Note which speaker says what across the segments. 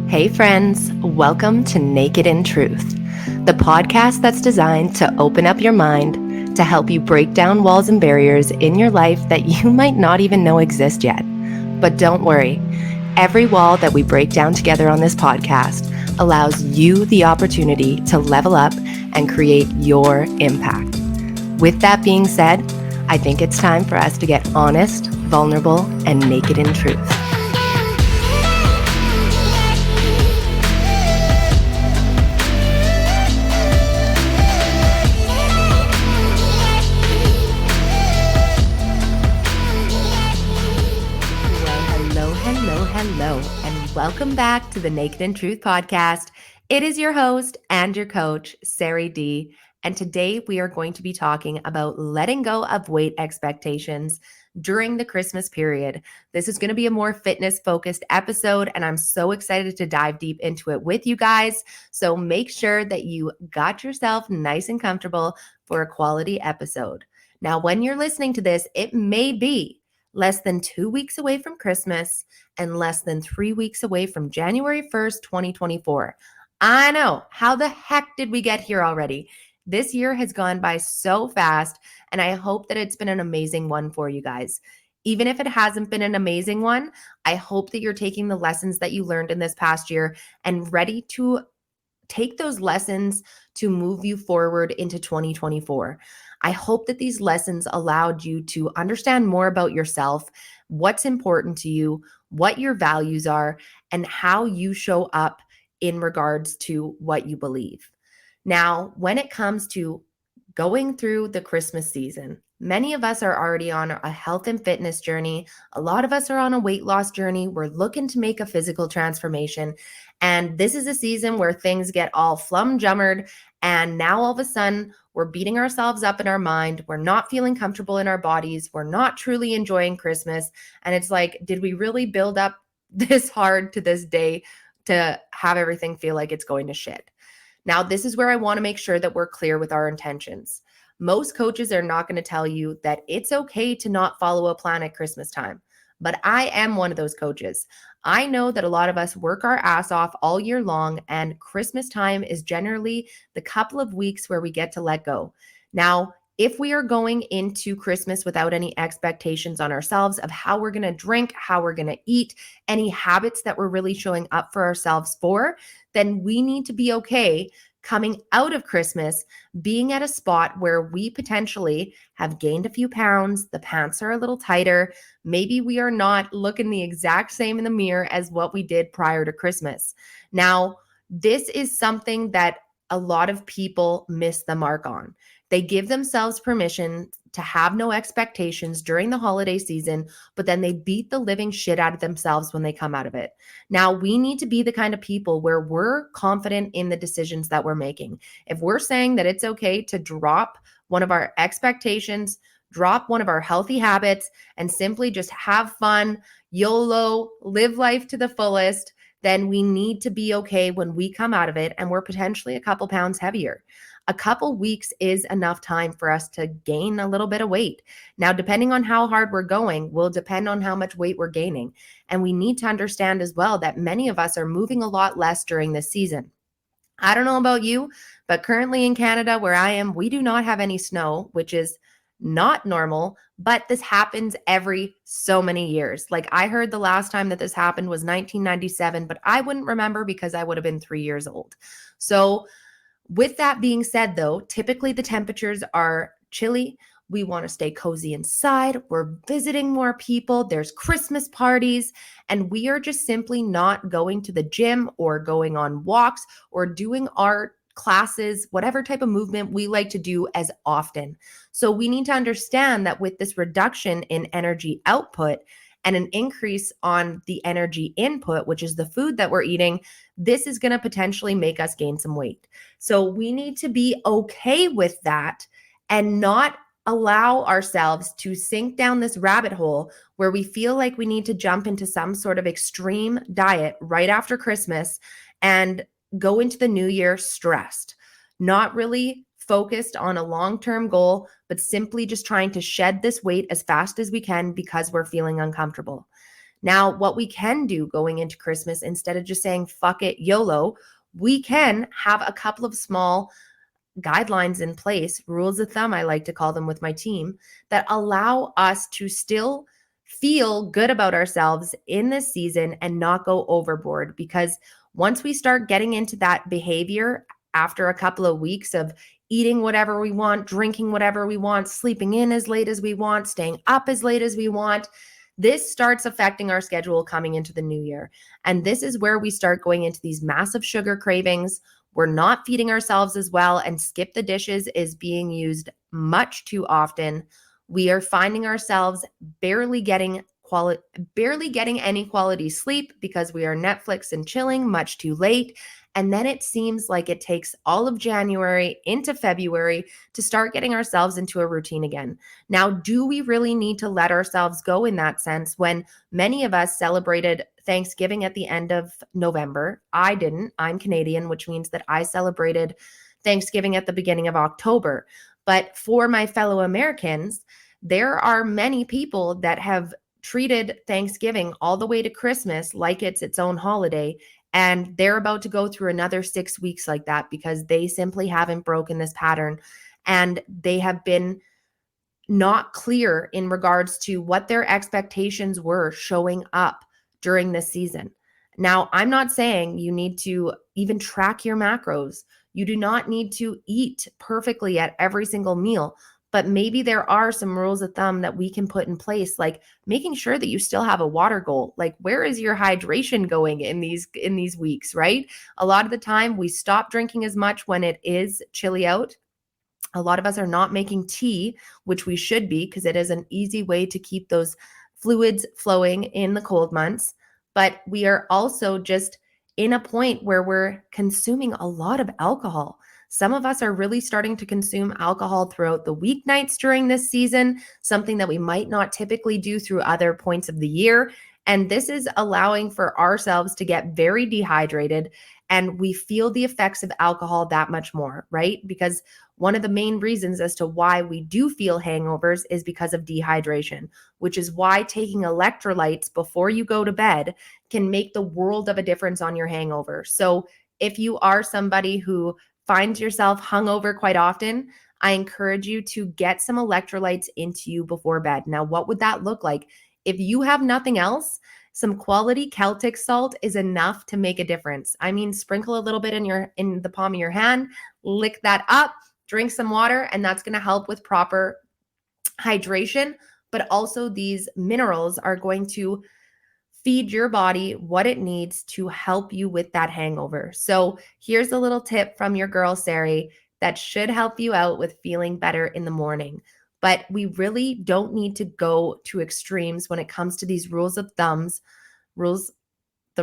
Speaker 1: Hey friends, welcome to Naked in Truth, the podcast that's designed to open up your mind to help you break down walls and barriers in your life that you might not even know exist yet. But don't worry, every wall that we break down together on this podcast allows you the opportunity to level up and create your impact. With that being said, I think it's time for us to get honest, vulnerable, and naked in truth. Hello, and welcome back to the Naked in Truth podcast. It is your host and your coach, Sari D, and today we are going to be talking about letting go of weight expectations during the Christmas period. This is going to be a more fitness-focused episode, and I'm so excited to dive deep into it with you guys. So make sure that you got yourself nice and comfortable for a quality episode. Now, when you're listening to this, it may be less than 2 weeks away from Christmas and less than 3 weeks away from January 1st, 2024. I know, how the heck did we get here already? This year has gone by so fast, and I hope that it's been an amazing one for you guys. Even if it hasn't been an amazing one, I hope that you're taking the lessons that you learned in this past year and ready to take those lessons to move you forward into 2024. I hope that these lessons allowed you to understand more about yourself, what's important to you, what your values are, and how you show up in regards to what you believe. Now, when it comes to going through the Christmas season, many of us are already on a health and fitness journey. A lot of us are on a weight loss journey. We're looking to make a physical transformation. And this is a season where things get all flum-jummered. And now all of a sudden, we're beating ourselves up in our mind. We're not feeling comfortable in our bodies. We're not truly enjoying Christmas. And it's like, did we really build up this hard to this day to have everything feel like it's going to shit? Now, this is where I want to make sure that we're clear with our intentions. Most coaches are not going to tell you that it's okay to not follow a plan at Christmas time, but I am one of those coaches. I know that a lot of us work our ass off all year long, and Christmas time is generally the couple of weeks where we get to let go. Now, if we are going into Christmas without any expectations on ourselves of how we're going to drink, how we're going to eat, any habits that we're really showing up for ourselves for, then we need to be okay coming out of Christmas, being at a spot where we potentially have gained a few pounds, the pants are a little tighter, maybe we are not looking the exact same in the mirror as what we did prior to Christmas. Now, this is something that a lot of people miss the mark on. They give themselves permission to have no expectations during the holiday season, but then they beat the living shit out of themselves when they come out of it. Now, we need to be the kind of people where we're confident in the decisions that we're making. If we're saying that it's okay to drop one of our expectations, drop one of our healthy habits, and simply just have fun, YOLO, live life to the fullest, then we need to be okay when we come out of it and we're potentially a couple pounds heavier. A couple weeks is enough time for us to gain a little bit of weight. Now, depending on how hard we're going, will depend on how much weight we're gaining. And we need to understand as well that many of us are moving a lot less during this season. I don't know about you, but currently in Canada where I am, we do not have any snow, which is not normal, but this happens every so many years. Like I heard the last time that this happened was 1997, but I wouldn't remember because I would have been 3 years old. So with that being said, though, typically the temperatures are chilly. We want to stay cozy inside. We're visiting more people. There's Christmas parties, and we are just simply not going to the gym or going on walks or doing our classes, whatever type of movement we like to do as often. So we need to understand that with this reduction in energy output and an increase on the energy input, which is the food that we're eating, this is going to potentially make us gain some weight. So we need to be okay with that and not allow ourselves to sink down this rabbit hole where we feel like we need to jump into some sort of extreme diet right after Christmas and go into the new year stressed, not really focused on a long-term goal, but simply just trying to shed this weight as fast as we can because we're feeling uncomfortable. Now, what we can do going into Christmas, instead of just saying, fuck it, YOLO, we can have a couple of small guidelines in place, rules of thumb, I like to call them with my team, that allow us to still feel good about ourselves in this season and not go overboard. Because once we start getting into that behavior after a couple of weeks of eating whatever we want, drinking whatever we want, sleeping in as late as we want, staying up as late as we want, this starts affecting our schedule coming into the new year. And this is where we start going into these massive sugar cravings. We're not feeding ourselves as well, and skip the dishes is being used much too often. We are finding ourselves barely getting any quality sleep because we are Netflix and chilling much too late. And then it seems like it takes all of January into February to start getting ourselves into a routine again. Now, do we really need to let ourselves go in that sense when many of us celebrated Thanksgiving at the end of November? I didn't. I'm Canadian, which means that I celebrated Thanksgiving at the beginning of October. But for my fellow Americans, there are many people that have treated Thanksgiving all the way to Christmas like it's its own holiday. And they're about to go through another 6 weeks like that because they simply haven't broken this pattern. And they have been not clear in regards to what their expectations were showing up during this season. Now, I'm not saying you need to even track your macros. You do not need to eat perfectly at every single meal. But maybe there are some rules of thumb that we can put in place, like making sure that you still have a water goal. Like, where is your hydration going in these weeks, right? A lot of the time we stop drinking as much when it is chilly out. A lot of us are not making tea, which we should be, because it is an easy way to keep those fluids flowing in the cold months. But we are also just in a point where we're consuming a lot of alcohol. Some of us are really starting to consume alcohol throughout the weeknights during this season, something that we might not typically do through other points of the year. And this is allowing for ourselves to get very dehydrated, and we feel the effects of alcohol that much more, right? Because one of the main reasons as to why we do feel hangovers is because of dehydration, which is why taking electrolytes before you go to bed can make the world of a difference on your hangover. So if you are somebody who finds yourself hungover quite often, I encourage you to get some electrolytes into you before bed. Now, what would that look like? If you have nothing else, some quality Celtic salt is enough to make a difference. I mean, sprinkle a little bit in the palm of your hand, lick that up, drink some water, and that's going to help with proper hydration. But also, these minerals are going to feed your body what it needs to help you with that hangover. So here's a little tip from your girl, Sari, that should help you out with feeling better in the morning. But we really don't need to go to extremes when it comes to these the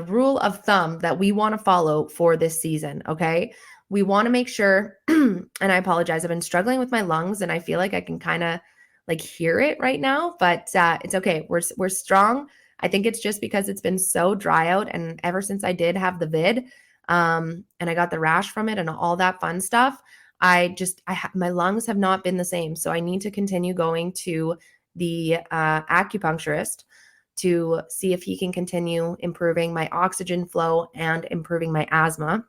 Speaker 1: rule of thumb that we want to follow for this season, okay? We want to make sure, and I apologize, I've been struggling with my lungs and I feel like I can kind of like hear it right now, but it's okay. We're strong. I think it's just because it's been so dry out, and ever since I did have the vid, and I got the rash from it and all that fun stuff, my lungs have not been the same. So I need to continue going to the acupuncturist to see if he can continue improving my oxygen flow and improving my asthma.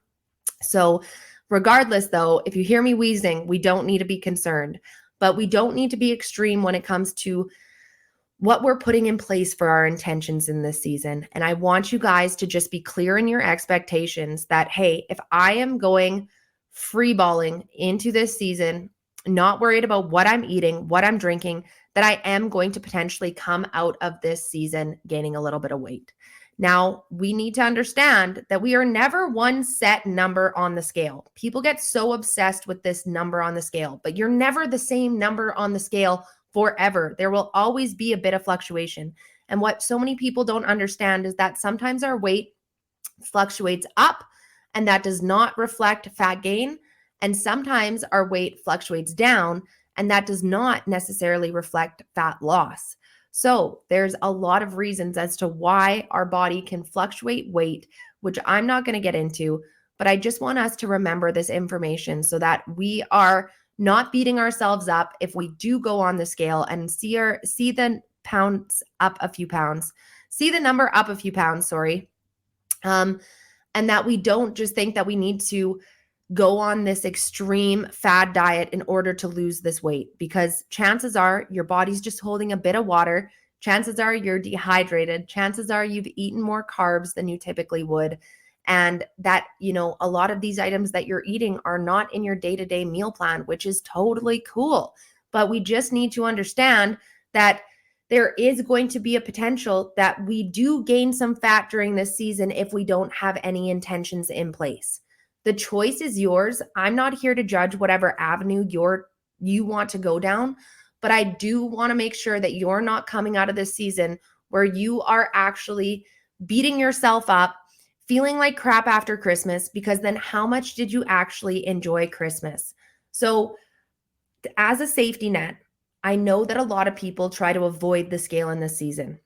Speaker 1: So regardless, though, if you hear me wheezing, we don't need to be concerned, but we don't need to be extreme when it comes to what we're putting in place for our intentions in this season. And I want you guys to just be clear in your expectations that, hey, if I am going freeballing into this season, not worried about what I'm eating, what I'm drinking, that I am going to potentially come out of this season gaining a little bit of weight. Now, we need to understand that we are never one set number on the scale. People get so obsessed with this number on the scale, but you're never the same number on the scale forever. There will always be a bit of fluctuation. And what so many people don't understand is that sometimes our weight fluctuates up, and that does not reflect fat gain. And sometimes our weight fluctuates down, and that does not necessarily reflect fat loss. So there's a lot of reasons as to why our body can fluctuate weight, which I'm not going to get into, but I just want us to remember this information so that we are not beating ourselves up if we do go on the scale and see the pounds up a few pounds. see the number up a few pounds, and that we don't just think that we need to go on this extreme fad diet in order to lose this weight, because chances are your body's just holding a bit of water. Chances are you're dehydrated. Chances are you've eaten more carbs than you typically would. And that, a lot of these items that you're eating are not in your day-to-day meal plan, which is totally cool. But we just need to understand that there is going to be a potential that we do gain some fat during this season if we don't have any intentions in place. The choice is yours. I'm not here to judge whatever avenue you want to go down, but I do want to make sure that you're not coming out of this season where you are actually beating yourself up, feeling like crap after Christmas, because then how much did you actually enjoy Christmas? So as a safety net, I know that a lot of people try to avoid the scale in this season,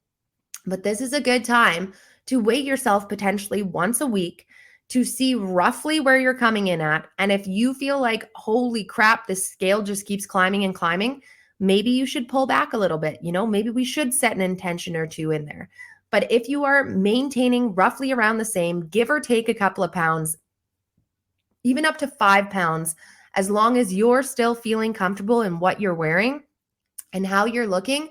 Speaker 1: but this is a good time to weigh yourself potentially once a week to see roughly where you're coming in at. And if you feel like, holy crap, this scale just keeps climbing and climbing, maybe you should pull back a little bit. Maybe we should set an intention or two in there. But if you are maintaining roughly around the same, give or take a couple of pounds, even up to 5 pounds, as long as you're still feeling comfortable in what you're wearing and how you're looking,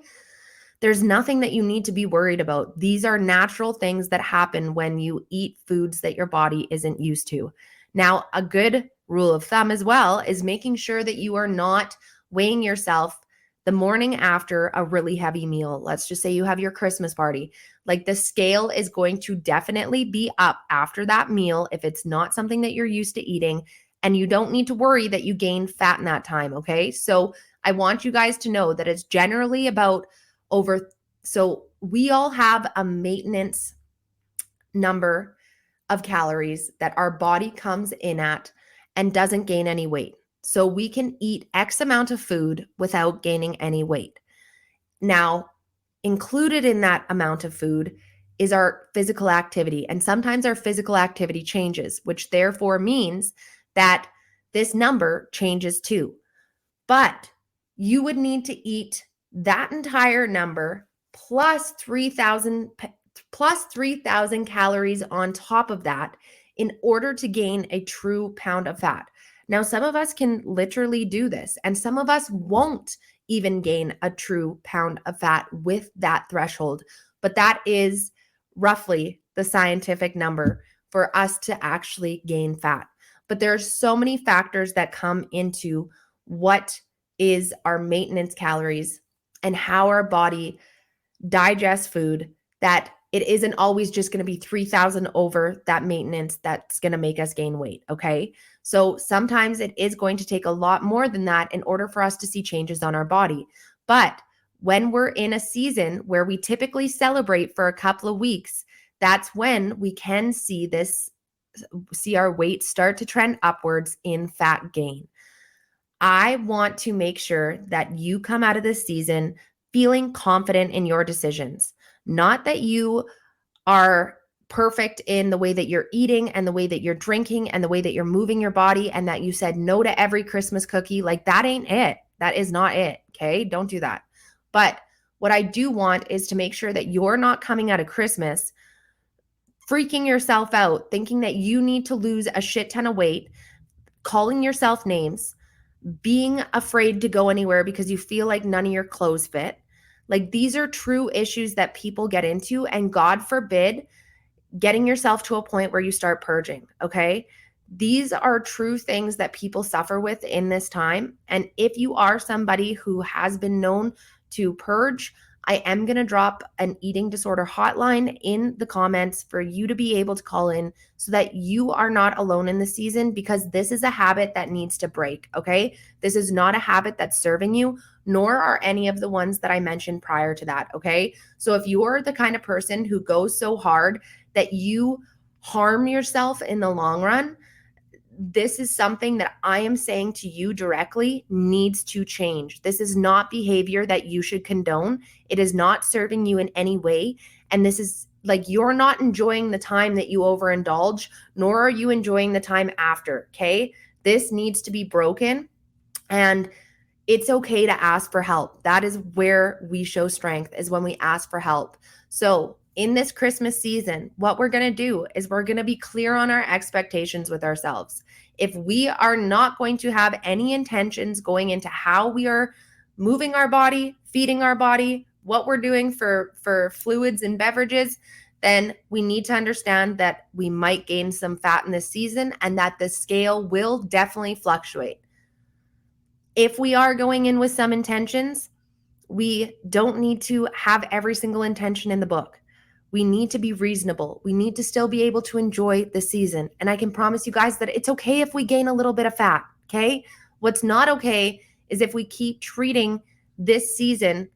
Speaker 1: there's nothing that you need to be worried about. These are natural things that happen when you eat foods that your body isn't used to. Now, a good rule of thumb as well is making sure that you are not weighing yourself the morning after a really heavy meal. Let's just say you have your Christmas party. Like, the scale is going to definitely be up after that meal if it's not something that you're used to eating, and you don't need to worry that you gain fat in that time, okay? So I want you guys to know that it's generally about so we all have a maintenance number of calories that our body comes in at and doesn't gain any weight. So we can eat X amount of food without gaining any weight. Now, included in that amount of food is our physical activity. And sometimes our physical activity changes, which therefore means that this number changes too. But you would need to eat that entire number plus 3,000 calories on top of that in order to gain a true pound of fat. Now, some of us can literally do this, and some of us won't even gain a true pound of fat with that threshold. But that is roughly the scientific number for us to actually gain fat. But there are so many factors that come into what is our maintenance calories and how our body digests food, that it isn't always just going to be 3,000 over that maintenance that's going to make us gain weight, okay? So sometimes it is going to take a lot more than that in order for us to see changes on our body. But when we're in a season where we typically celebrate for a couple of weeks, that's when we can see our weight start to trend upwards in fat gain. I want to make sure that you come out of this season feeling confident in your decisions. Not that you are perfect in the way that you're eating and the way that you're drinking and the way that you're moving your body, and that you said no to every Christmas cookie. Like, that ain't it. That is not it. Okay. Don't do that. But what I do want is to make sure that you're not coming out of Christmas freaking yourself out, thinking that you need to lose a shit ton of weight, calling yourself names, being afraid to go anywhere because you feel like none of your clothes fit. Like, these are true issues that people get into, and God forbid getting yourself to a point where you start purging, okay? These are true things that people suffer with in this time. And if you are somebody who has been known to purge, I am going to drop an eating disorder hotline in the comments for you to be able to call in so that you are not alone in the season, because this is a habit that needs to break, okay? This is not a habit that's serving you, nor are any of the ones that I mentioned prior to that, okay? So if you're the kind of person who goes so hard that you harm yourself in the long run, this is something that I am saying to you directly needs to change. This is not behavior that you should condone. It is not serving you in any way. And this is like, you're not enjoying the time that you overindulge, nor are you enjoying the time after, okay? This needs to be broken, and it's okay to ask for help. That is where we show strength, is when we ask for help. So in this Christmas season, what we're going to do is we're going to be clear on our expectations with ourselves. If we are not going to have any intentions going into how we are moving our body, feeding our body, what we're doing for fluids and beverages, then we need to understand that we might gain some fat in this season and that the scale will definitely fluctuate. If we are going in with some intentions, we don't need to have every single intention in the book. We need to be reasonable. We need to still be able to enjoy the season. And I can promise you guys that it's okay if we gain a little bit of fat, okay? What's not okay is if we keep treating this season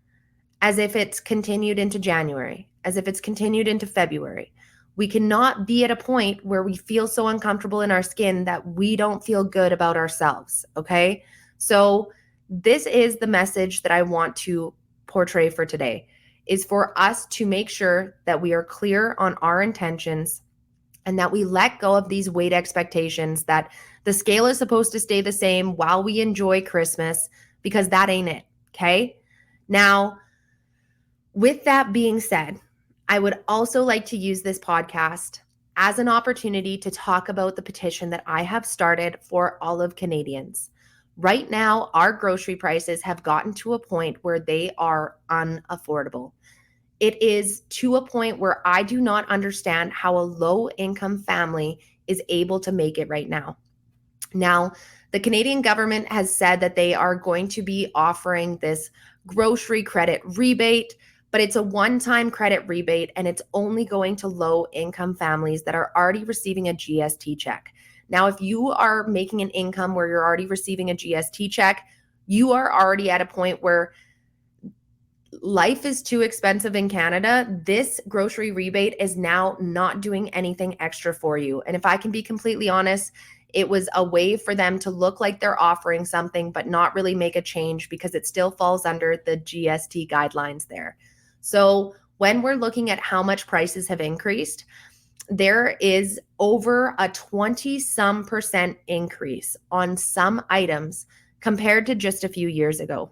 Speaker 1: as if it's continued into January, as if it's continued into February. We cannot be at a point where we feel so uncomfortable in our skin that we don't feel good about ourselves, okay? So this is the message that I want to portray for today, is for us to make sure that we are clear on our intentions and that we let go of these weight expectations, that the scale is supposed to stay the same while we enjoy Christmas, because that ain't it, okay? Now, with that being said, I would also like to use this podcast as an opportunity to talk about the petition that I have started for all of Canadians. Right now, our grocery prices have gotten to a point where they are unaffordable. It is to a point where I do not understand how a low-income family is able to make it right now. Now, the Canadian government has said that they are going to be offering this grocery credit rebate, but it's a one-time credit rebate, and it's only going to low-income families that are already receiving a GST check. Now, if you are making an income where you're already receiving a GST check, you are already at a point where life is too expensive in Canada. This grocery rebate is now not doing anything extra for you. And if I can be completely honest, it was a way for them to look like they're offering something, but not really make a change because it still falls under the GST guidelines there. So when we're looking at how much prices have increased, there is over a 20% increase on some items compared to just a few years ago.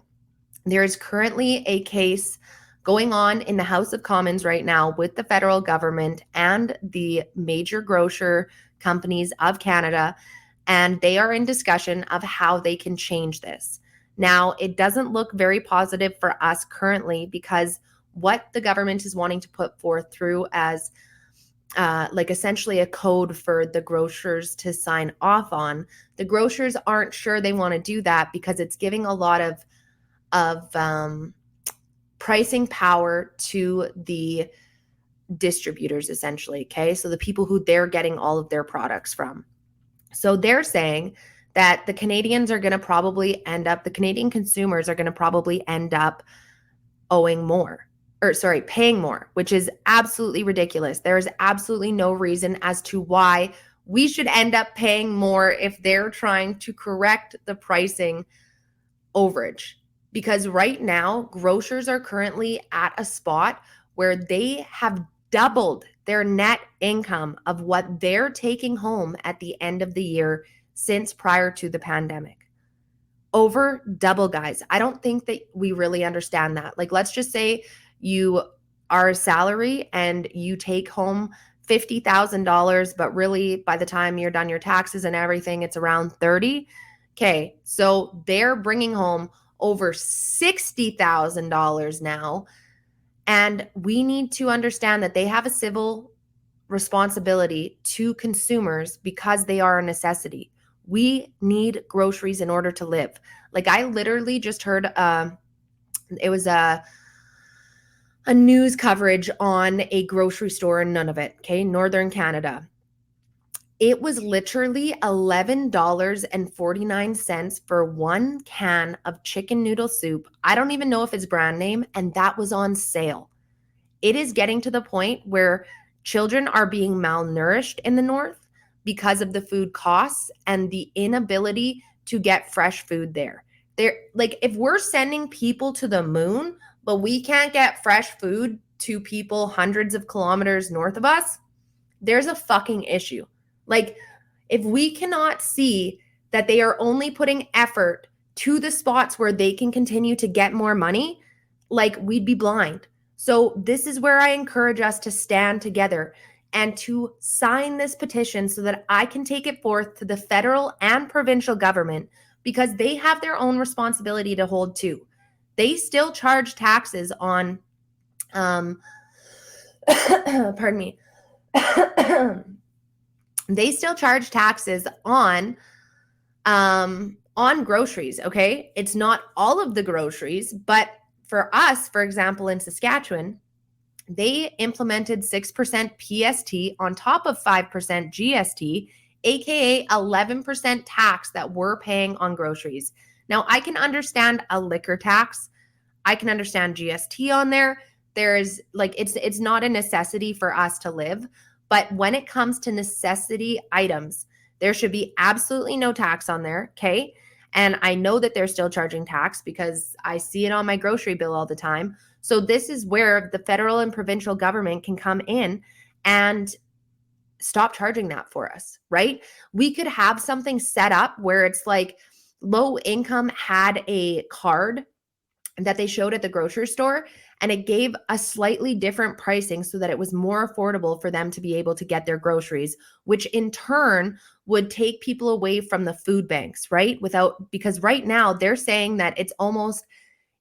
Speaker 1: There is currently a case going on in the House of Commons right now with the federal government and the major grocer companies of Canada, and they are in discussion of how they can change this. Now, it doesn't look very positive for us currently because what the government is wanting to put forth through as essentially a code for the grocers to sign off on, the grocers aren't sure they want to do that because it's giving a lot of pricing power to the distributors, essentially, okay? So the people who they're getting all of their products from. So they're saying that the Canadian consumers are going to probably end up paying more, which is absolutely ridiculous. There is absolutely no reason as to why we should end up paying more if they're trying to correct the pricing overage. Because right now, grocers are currently at a spot where they have doubled their net income of what they're taking home at the end of the year since prior to the pandemic. Over double, guys. I don't think that we really understand that. Like, let's just say you are a salary and you take home $50,000, but really by the time you're done your taxes and everything, it's around 30. Okay, so they're bringing home over $60,000 now. And we need to understand that they have a civil responsibility to consumers because they are a necessity. We need groceries in order to live. Like, I literally just heard it was a news coverage on a grocery store in Nunavut, okay, Northern Canada. It was literally $11.49 for one can of chicken noodle soup. I don't even know if it's brand name, and that was on sale. It is getting to the point where children are being malnourished in the North because of the food costs and the inability to get fresh food there. Like, if we're sending people to the moon, but we can't get fresh food to people hundreds of kilometers north of us, there's a fucking issue. Like, if we cannot see that they are only putting effort to the spots where they can continue to get more money, like, we'd be blind. So this is where I encourage us to stand together and to sign this petition so that I can take it forth to the federal and provincial government, because they have their own responsibility to hold too. They still charge taxes on, pardon me. They still charge taxes on groceries, okay? It's not all of the groceries, but for us, for example, in Saskatchewan, they implemented 6% PST on top of 5% GST, aka 11% tax that we're paying on groceries. Now, I can understand a liquor tax. I can understand GST on there. There's like, it's not a necessity for us to live, but when it comes to necessity items, there should be absolutely no tax on there, okay? And I know that they're still charging tax because I see it on my grocery bill all the time. So this is where the federal and provincial government can come in and stop charging that for us, right? We could have something set up where it's like low income had a card that they showed at the grocery store, and it gave a slightly different pricing so that it was more affordable for them to be able to get their groceries, which in turn would take people away from the food banks, right? Because right now they're saying that it's almost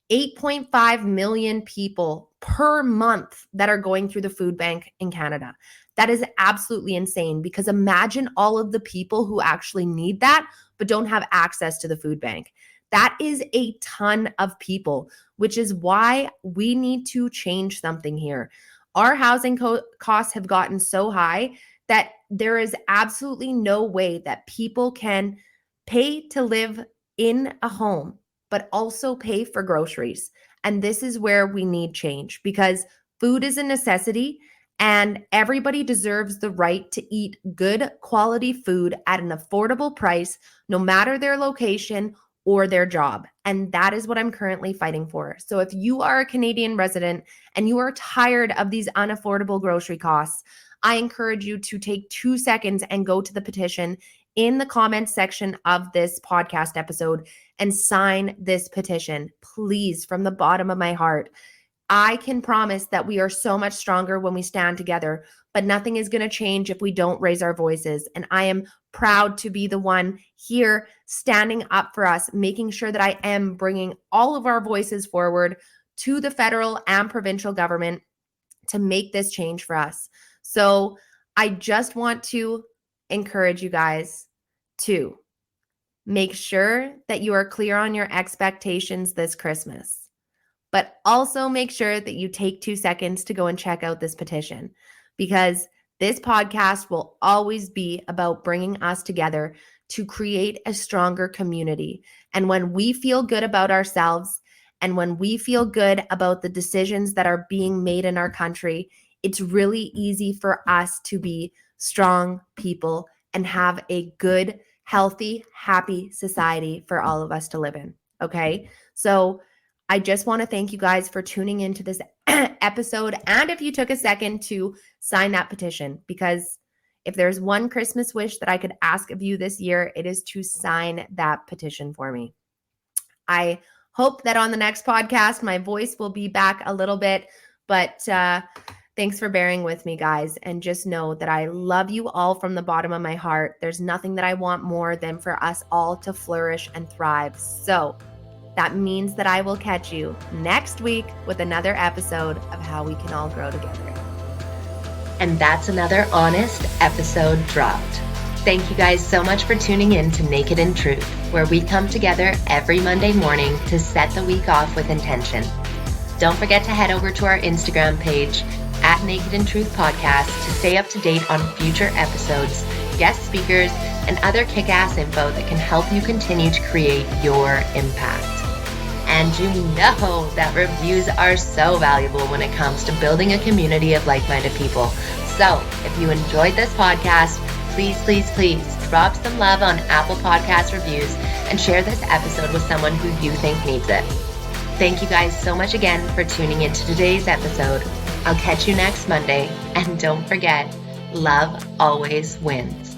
Speaker 1: 8.5 million people per month that are going through the food bank in Canada. That is absolutely insane, because imagine all of the people who actually need that but don't have access to the food bank. That is a ton of people, which is why we need to change something here. Our housing costs have gotten so high that there is absolutely no way that people can pay to live in a home, but also pay for groceries. And this is where we need change, because food is a necessity and everybody deserves the right to eat good quality food at an affordable price, no matter their location or their job. And that is what I'm currently fighting for. So if you are a Canadian resident and you are tired of these unaffordable grocery costs, I encourage you to take 2 seconds and go to the petition in the comments section of this podcast episode and sign this petition. Please, from the bottom of my heart. I can promise that we are so much stronger when we stand together, but nothing is going to change if we don't raise our voices. And I am proud to be the one here standing up for us, making sure that I am bringing all of our voices forward to the federal and provincial government to make this change for us. So I just want to encourage you guys to make sure that you are clear on your expectations this Christmas. But also make sure that you take 2 seconds to go and check out this petition, because this podcast will always be about bringing us together to create a stronger community. And when we feel good about ourselves and when we feel good about the decisions that are being made in our country, it's really easy for us to be strong people and have a good, healthy, happy society for all of us to live in. Okay? So I just want to thank you guys for tuning into this episode. And if you took a second to sign that petition, because if there's one Christmas wish that I could ask of you this year, it is to sign that petition for me. I hope that on the next podcast, my voice will be back a little bit, but thanks for bearing with me, guys. And just know that I love you all from the bottom of my heart. There's nothing that I want more than for us all to flourish and thrive. So that means that I will catch you next week with another episode of How We Can All Grow Together.
Speaker 2: And that's another honest episode dropped. Thank you guys so much for tuning in to Naked in Truth, where we come together every Monday morning to set the week off with intention. Don't forget to head over to our Instagram page at Naked in Truth Podcast to stay up to date on future episodes, guest speakers, and other kick-ass info that can help you continue to create your impact. And you know that reviews are so valuable when it comes to building a community of like-minded people. So if you enjoyed this podcast, please drop some love on Apple Podcast reviews and share this episode with someone who you think needs it. Thank you guys so much again for tuning into today's episode. I'll catch you next Monday. And don't forget, love always wins.